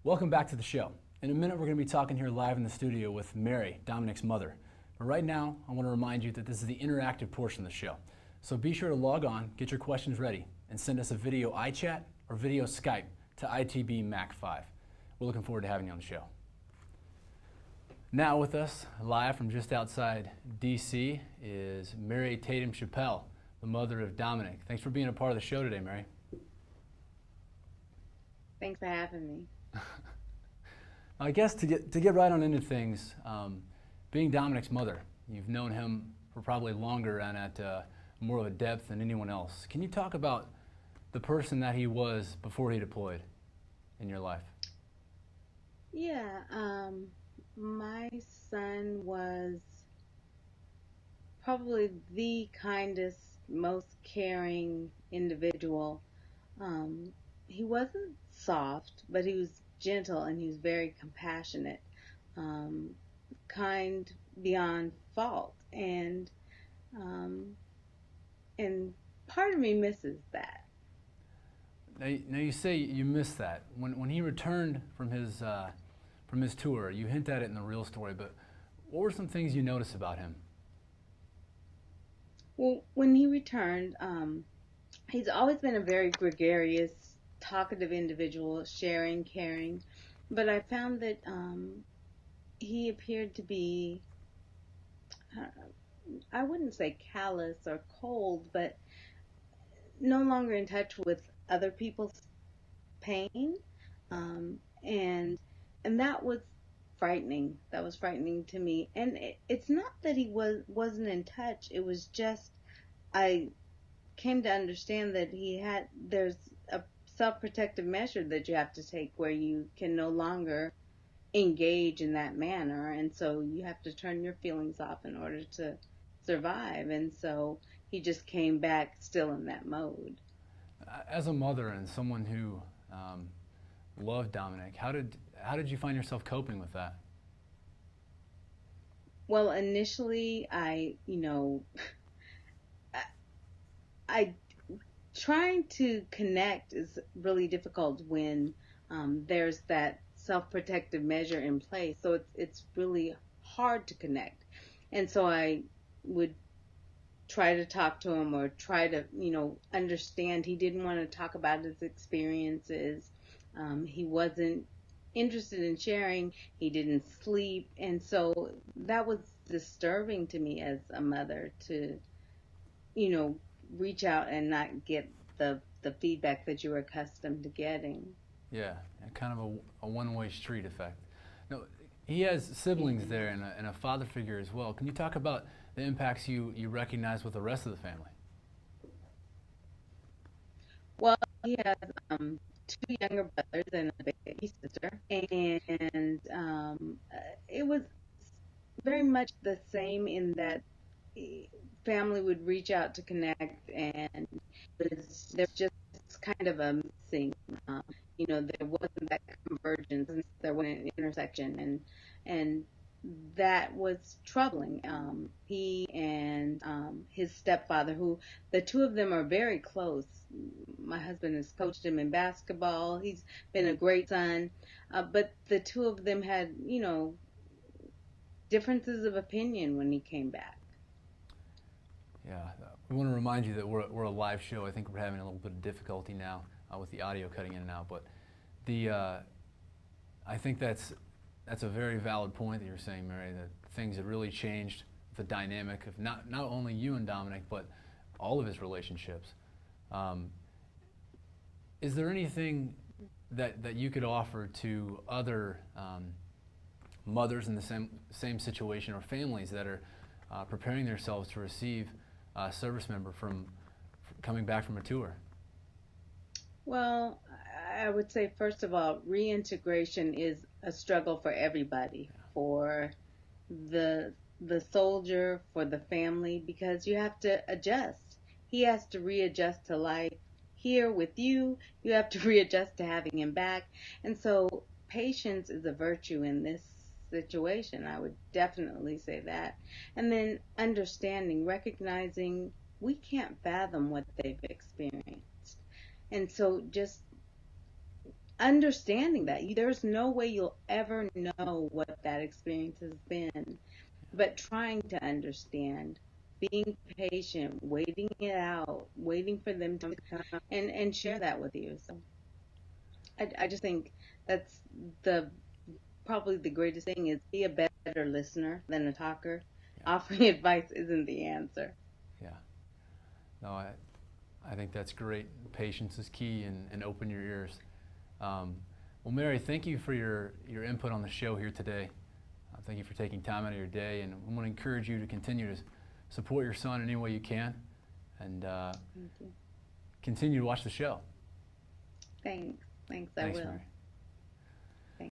Welcome back to the show. In a minute, we're going to be talking here live in the studio with Mary, Domonicque's mother. But right now, I want to remind you that this is the interactive portion of the show. So be sure to log on, get your questions ready, and send us a video iChat or video Skype to ITB-MAC5. We're looking forward to having you on the show. Now with us, live from just outside D.C., is Mary Tatum Chappell, the mother of Domonicque. Thanks for being a part of the show today, Mary. Thanks for having me. I guess to get right on into things, being Domonicque's mother, you've known him for probably longer and at more of a depth than anyone else. Can you talk about the person that he was before he deployed in your life? Yeah, my son was probably the kindest, most caring individual. He wasn't soft, but he was gentle and he was very compassionate, kind beyond fault, and part of me misses that. Now you say you miss that. When he returned from his tour, you hint at it in the real story, but what were some things you noticed about him? Well, when he returned, he's always been a very gregarious, talkative individual, sharing, caring, but I found that he appeared to be, I wouldn't say callous or cold, but no longer in touch with other people's pain, and that was frightening. That was frightening to me. And it's not that he wasn't in touch. It was just I came to understand that there's a self-protective measure that you have to take where you can no longer engage in that manner, and so you have to turn your feelings off in order to survive. And so he just came back still in that mode. As a mother and someone who loved Domonicque, how did you find yourself coping with that? Well, initially, I trying to connect is really difficult when there's that self-protective measure in place. So it's really hard to connect. And so I would try to talk to him or try to, understand. He didn't want to talk about his experiences. He wasn't interested in sharing. He didn't sleep. And so that was disturbing to me as a mother to, reach out and not get the feedback that you were accustomed to getting. Yeah, kind of a one-way street effect. Now, he has siblings there and a father figure as well. Can you talk about the impacts you recognize with the rest of the family? Well, he has two younger brothers and a baby sister, and it was very much the same in that family would reach out to connect, and there's just kind of a missing, there wasn't that convergence, and there wasn't an intersection, and that was troubling. He and his stepfather, who the two of them are very close. My husband has coached him in basketball. He's been a great son, but the two of them had, differences of opinion when he came back. Yeah, we want to remind you that we're a live show. I think we're having a little bit of difficulty now with the audio cutting in and out, but I think that's a very valid point that you're saying, Mary, that things have really changed the dynamic of not only you and Domonicque, but all of his relationships. Is there anything that you could offer to other mothers in the same situation or families that are preparing themselves to receive a service member from coming back from a tour? Well, I would say, first of all, reintegration is a struggle for everybody, for the soldier, for the family, because you have to adjust. He has to readjust to life here with you. You have to readjust to having him back. And so patience is a virtue in this situation. I would definitely say that. And then understanding, recognizing we can't fathom what they've experienced. And so just understanding that there's no way you'll ever know what that experience has been, but trying to understand, being patient, waiting it out, waiting for them to come and share that with you. So I just think that's the probably the greatest thing is be a better listener than a talker. Yeah. Offering advice isn't the answer. Yeah. No, I think that's great. Patience is key, and open your ears. Well, Mary, thank you for your input on the show here today. Thank you for taking time out of your day, and I want to encourage you to continue to support your son in any way you can, and Thank you. continue to watch the show. Thanks. I Thanks, will. Mary.